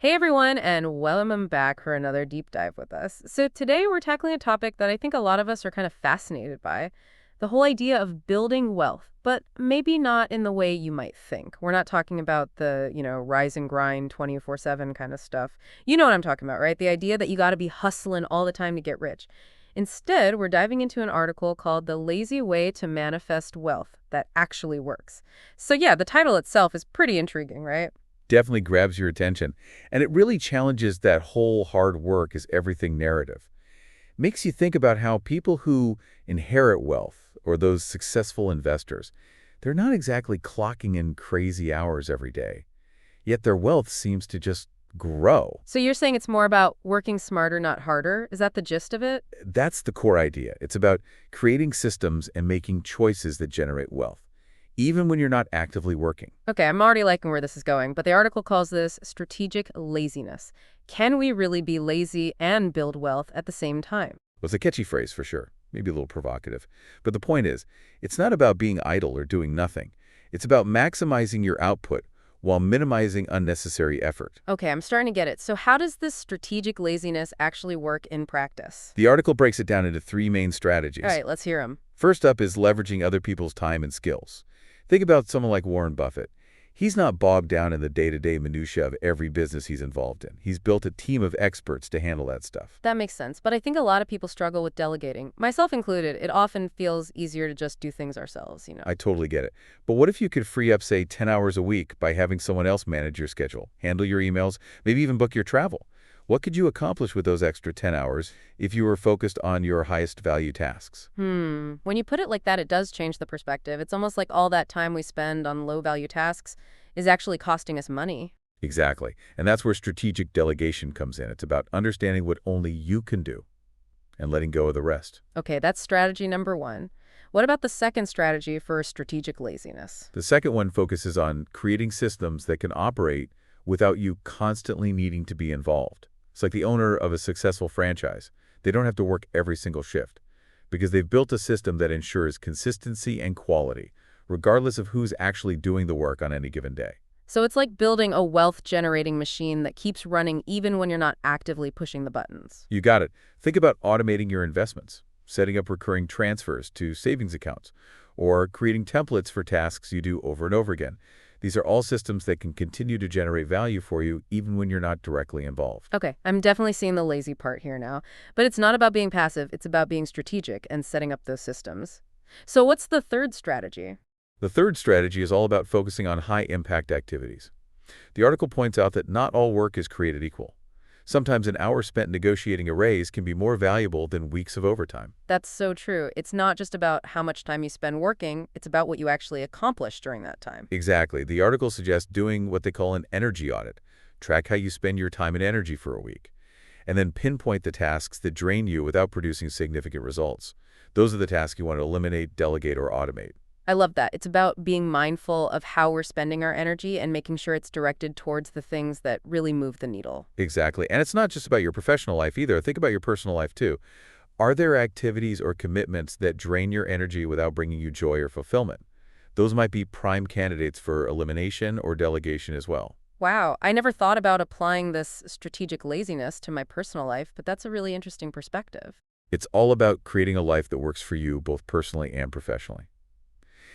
Hey everyone, and welcome back for another deep dive with us. So today we're tackling a topic that I think a lot of us are kind of fascinated by, the whole idea of building wealth, but maybe not in the way you might think. We're not talking about the, rise and grind 24/7 kind of stuff. You know what I'm talking about, right? The idea that you got to be hustling all the time to get rich. Instead, we're diving into an article called The Lazy Way to Manifest Wealth That Actually Works. So yeah, the title itself is pretty intriguing, right? Definitely grabs your attention. And it really challenges that whole hard work is everything narrative. Makes you think about how people who inherit wealth, or those successful investors, they're not exactly clocking in crazy hours every day. Yet their wealth seems to just grow. So you're saying it's more about working smarter, not harder? Is that the gist of it? That's the core idea. It's about creating systems and making choices that generate wealth, even when you're not actively working. Okay, I'm already liking where this is going, but the article calls this strategic laziness. Can we really be lazy and build wealth at the same time? Well, it's a catchy phrase for sure, maybe a little provocative. But the point is, it's not about being idle or doing nothing. It's about maximizing your output while minimizing unnecessary effort. Okay, I'm starting to get it. So how does this strategic laziness actually work in practice? The article breaks it down into three main All strategies. right, let's hear them. First up is leveraging other people's time and skills. Think about someone like Warren Buffett. He's not bogged down in the day-to-day minutia of every business he's involved in. He's built a team of experts to handle that stuff. That makes sense, but I think a lot of people struggle with delegating, myself included. It often feels easier to just do things ourselves. I totally get it. But what if you could free up, say, 10 hours a week by having someone else manage your schedule, handle your emails, maybe even book your travel? What could you accomplish with those extra 10 hours if you were focused on your highest value tasks? When you put it like that, it does change the perspective. It's almost like all that time we spend on low-value tasks is actually costing us money. Exactly. And that's where strategic delegation comes in. It's about understanding what only you can do and letting go of the rest. Okay, that's strategy number one. What about the second strategy for strategic laziness? The second one focuses on creating systems that can operate without you constantly needing to be involved. It's like the owner of a successful franchise. They don't have to work every single shift because they've built a system that ensures consistency and quality, regardless of who's actually doing the work on any given day. So it's like building a wealth-generating machine that keeps running even when you're not actively pushing the buttons. You got it. Think about automating your investments, setting up recurring transfers to savings accounts, or creating templates for tasks you do over and over again. These are all systems that can continue to generate value for you even when you're not directly involved. Okay, I'm definitely seeing the lazy part here now. But it's not about being passive, it's about being strategic and setting up those systems. So what's the third strategy? The third strategy is all about focusing on high-impact activities. The article points out that not all work is created equal. Sometimes an hour spent negotiating a raise can be more valuable than weeks of overtime. That's so true. It's not just about how much time you spend working, it's about what you actually accomplish during that time. Exactly. The article suggests doing what they call an energy audit. Track how you spend your time and energy for a week, and then pinpoint the tasks that drain you without producing significant results. Those are the tasks you want to eliminate, delegate, or automate. I love that. It's about being mindful of how we're spending our energy and making sure it's directed towards the things that really move the needle. Exactly. And it's not just about your professional life either. Think about your personal life too. Are there activities or commitments that drain your energy without bringing you joy or fulfillment? Those might be prime candidates for elimination or delegation as well. Wow, I never thought about applying this strategic laziness to my personal life, but that's a really interesting perspective. It's all about creating a life that works for you both personally and professionally.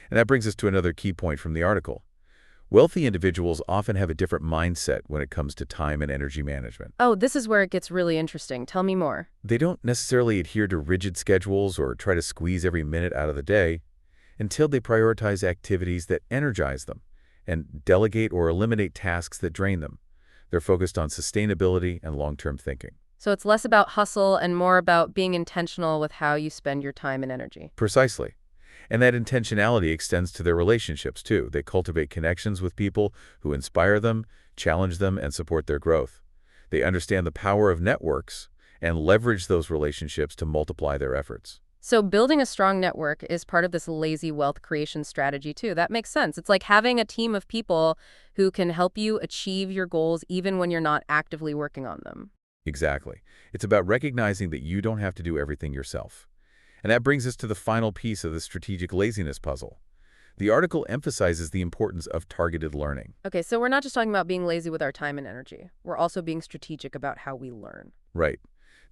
And that brings us to another key point from the article. Wealthy individuals often have a different mindset when it comes to time and energy management. Oh, this is where it gets really interesting. Tell me more. They don't necessarily adhere to rigid schedules or try to squeeze every minute out of the day until they prioritize activities that energize them and delegate or eliminate tasks that drain them. They're focused on sustainability and long-term thinking. So it's less about hustle and more about being intentional with how you spend your time and energy. Precisely. And that intentionality extends to their relationships, too. They cultivate connections with people who inspire them, challenge them, and support their growth. They understand the power of networks and leverage those relationships to multiply their efforts. So building a strong network is part of this lazy wealth creation strategy too. That makes sense. It's like having a team of people who can help you achieve your goals even when you're not actively working on them. Exactly. It's about recognizing that you don't have to do everything yourself. And that brings us to the final piece of the strategic laziness puzzle, The article emphasizes the importance of targeted learning. Okay, so we're not just talking about being lazy with our time and energy. We're also being strategic about how we learn. Right.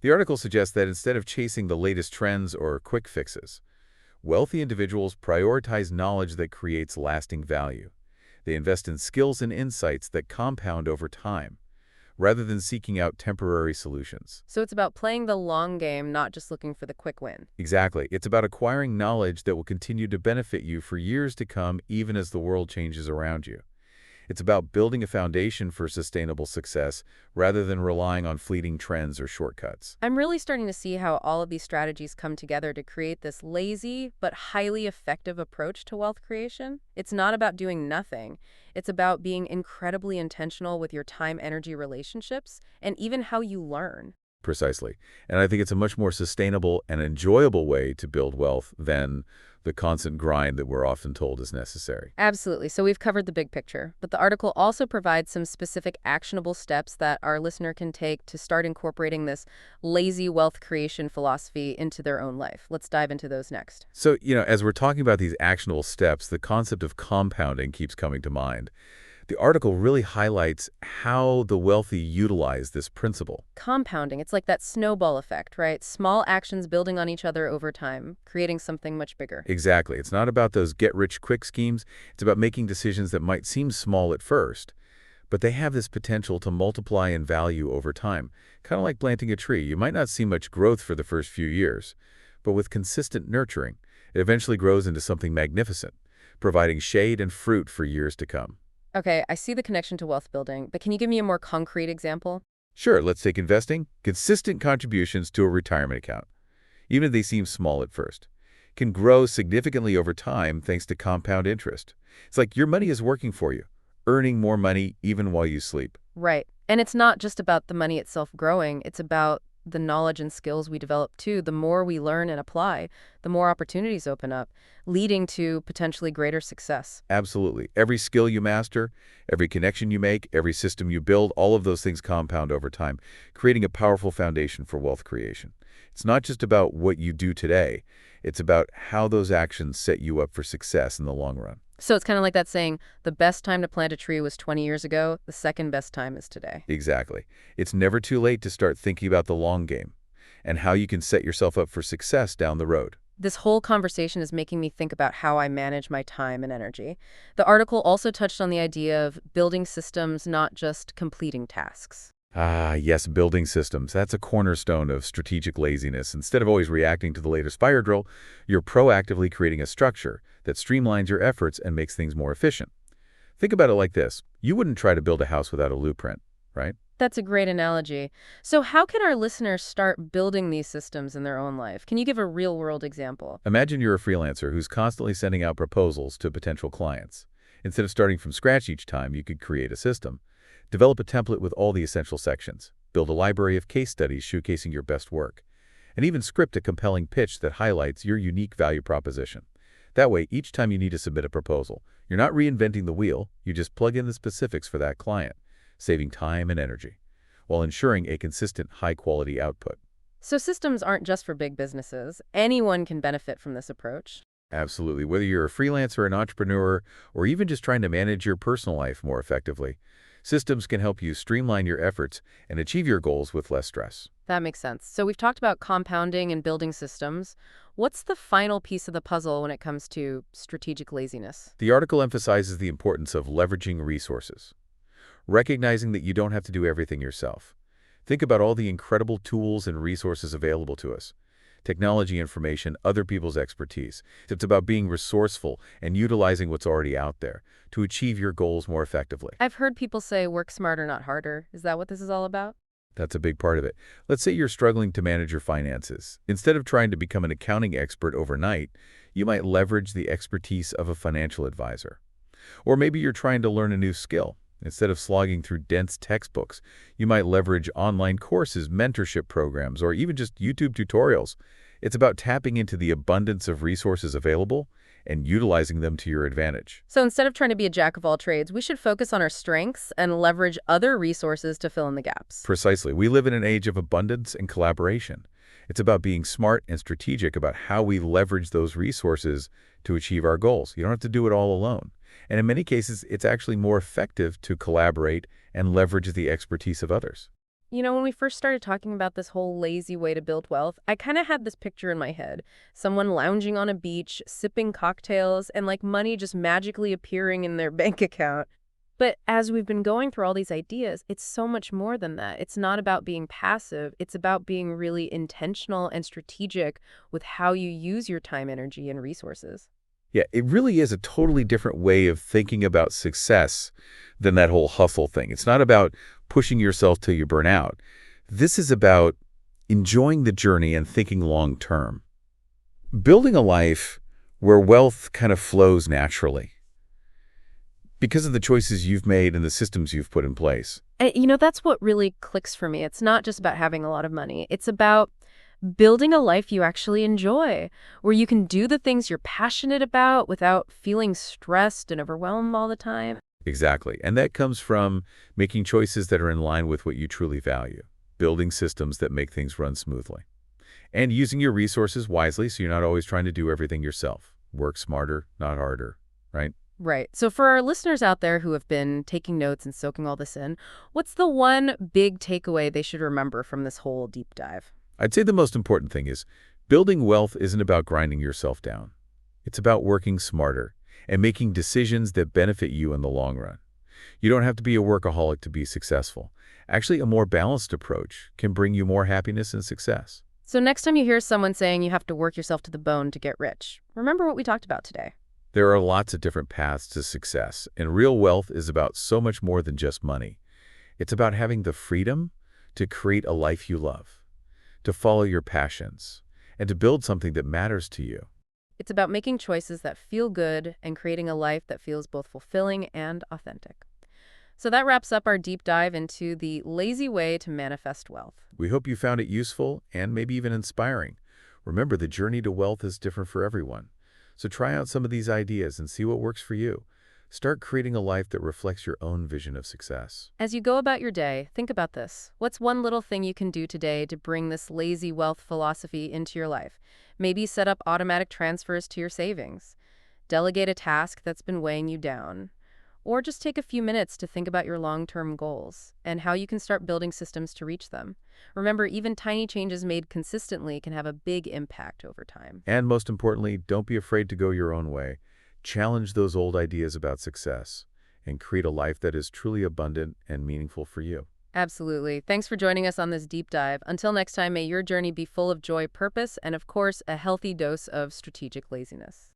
The article suggests that instead of chasing the latest trends or quick fixes, wealthy individuals prioritize knowledge that creates lasting value. They invest in skills and insights that compound over time, rather than seeking out temporary solutions. So it's about playing the long game, not just looking for the quick win. Exactly. It's about acquiring knowledge that will continue to benefit you for years to come, even as the world changes around you. It's about building a foundation for sustainable success rather than relying on fleeting trends or shortcuts. I'm really starting to see how all of these strategies come together to create this lazy but highly effective approach to wealth creation. It's not about doing nothing. It's about being incredibly intentional with your time-energy relationships and even how you learn. Precisely. And I think it's a much more sustainable and enjoyable way to build wealth than the constant grind that we're often told is necessary. Absolutely. So we've covered the big picture, but the article also provides some specific actionable steps that our listener can take to start incorporating this lazy wealth creation philosophy into their own life. Let's dive into those next. So, as we're talking about these actionable steps, the concept of compounding keeps coming to mind. The article really highlights how the wealthy utilize this principle. Compounding, it's like that snowball effect, right? Small actions building on each other over time, creating something much bigger. Exactly. It's not about those get-rich-quick schemes. It's about making decisions that might seem small at first, but they have this potential to multiply in value over time. Kind of like planting a tree. You might not see much growth for the first few years, but with consistent nurturing, it eventually grows into something magnificent, providing shade and fruit for years to come. Okay, I see the connection to wealth building, but can you give me a more concrete example? Sure, let's take investing. Consistent contributions to a retirement account, even if they seem small at first, can grow significantly over time thanks to compound interest. It's like your money is working for you, earning more money even while you sleep. Right. And it's not just about the money itself growing, it's about the knowledge and skills we develop too. The more we learn and apply, the more opportunities open up, leading to potentially greater success. Absolutely. Every skill you master, every connection you make, every system you build, all of those things compound over time, creating a powerful foundation for wealth creation. It's not just about what you do today. It's about how those actions set you up for success in the long run. So it's kind of like that saying, the best time to plant a tree was 20 years ago, the second best time is today. Exactly. It's never too late to start thinking about the long game and how you can set yourself up for success down the road. This whole conversation is making me think about how I manage my time and energy. The article also touched on the idea of building systems, not just completing tasks. Ah, yes, building systems. That's a cornerstone of strategic laziness. Instead of always reacting to the latest fire drill, you're proactively creating a structure that streamlines your efforts and makes things more efficient. Think about it like this. You wouldn't try to build a house without a blueprint, right? That's a great analogy. So how can our listeners start building these systems in their own life? Can you give a real-world example? Imagine you're a freelancer who's constantly sending out proposals to potential clients. Instead of starting from scratch each time, you could create a system. Develop a template with all the essential sections. Build a library of case studies showcasing your best work. And even script a compelling pitch that highlights your unique value proposition. That way, each time you need to submit a proposal, you're not reinventing the wheel, you just plug in the specifics for that client, saving time and energy, while ensuring a consistent, high-quality output. So systems aren't just for big businesses. Anyone can benefit from this approach. Absolutely. Whether you're a freelancer, an entrepreneur, or even just trying to manage your personal life more effectively, systems can help you streamline your efforts and achieve your goals with less stress. That makes sense. So we've talked about compounding and building systems. What's the final piece of the puzzle when it comes to strategic laziness? The article emphasizes the importance of leveraging resources, recognizing that you don't have to do everything yourself. Think about all the incredible tools and resources available to us. Technology, information, other people's expertise. It's about being resourceful and utilizing what's already out there to achieve your goals more effectively. I've heard people say work smarter, not harder. Is that what this is all about? That's a big part of it. Let's say you're struggling to manage your finances. Instead of trying to become an accounting expert overnight, you might leverage the expertise of a financial advisor. Or maybe you're trying to learn a new skill. Instead of slogging through dense textbooks, you might leverage online courses, mentorship programs, or even just YouTube tutorials. It's about tapping into the abundance of resources available and utilizing them to your advantage. So instead of trying to be a jack of all trades, we should focus on our strengths and leverage other resources to fill in the gaps. Precisely. We live in an age of abundance and collaboration. It's about being smart and strategic about how we leverage those resources to achieve our goals. You don't have to do it all alone. And in many cases, it's actually more effective to collaborate and leverage the expertise of others. When we first started talking about this whole lazy way to build wealth, I kind of had this picture in my head. Someone lounging on a beach, sipping cocktails, and like money just magically appearing in their bank account. But as we've been going through all these ideas, it's so much more than that. It's not about being passive. It's about being really intentional and strategic with how you use your time, energy, and resources. Yeah, it really is a totally different way of thinking about success than that whole hustle thing. It's not about pushing yourself till you burn out. This is about enjoying the journey and thinking long term. Building a life where wealth kind of flows naturally because of the choices you've made and the systems you've put in place. That's what really clicks for me. It's not just about having a lot of money. It's about building a life you actually enjoy, where you can do the things you're passionate about without feeling stressed and overwhelmed all the time. Exactly. And that comes from making choices that are in line with what you truly value, building systems that make things run smoothly, and using your resources wisely so you're not always trying to do everything yourself. Work smarter, not harder, right? Right. So for our listeners out there who have been taking notes and soaking all this in, what's the one big takeaway they should remember from this whole deep dive? I'd say the most important thing is building wealth isn't about grinding yourself down. It's about working smarter and making decisions that benefit you in the long run. You don't have to be a workaholic to be successful. Actually, a more balanced approach can bring you more happiness and success. So next time you hear someone saying you have to work yourself to the bone to get rich, remember what we talked about today. There are lots of different paths to success, and real wealth is about so much more than just money. It's about having the freedom to create a life you love, to follow your passions, and to build something that matters to you. It's about making choices that feel good and creating a life that feels both fulfilling and authentic. So that wraps up our deep dive into the lazy way to manifest wealth. We hope you found it useful and maybe even inspiring. Remember, the journey to wealth is different for everyone. So try out some of these ideas and see what works for you. Start creating a life that reflects your own vision of success. As you go about your day, think about this. What's one little thing you can do today to bring this lazy wealth philosophy into your life? Maybe set up automatic transfers to your savings. Delegate a task that's been weighing you down. Or just take a few minutes to think about your long-term goals and how you can start building systems to reach them. Remember, even tiny changes made consistently can have a big impact over time. And most importantly, don't be afraid to go your own way. Challenge those old ideas about success and create a life that is truly abundant and meaningful for you. Absolutely. Thanks for joining us on this deep dive. Until next time, may your journey be full of joy, purpose, and of course, a healthy dose of strategic laziness.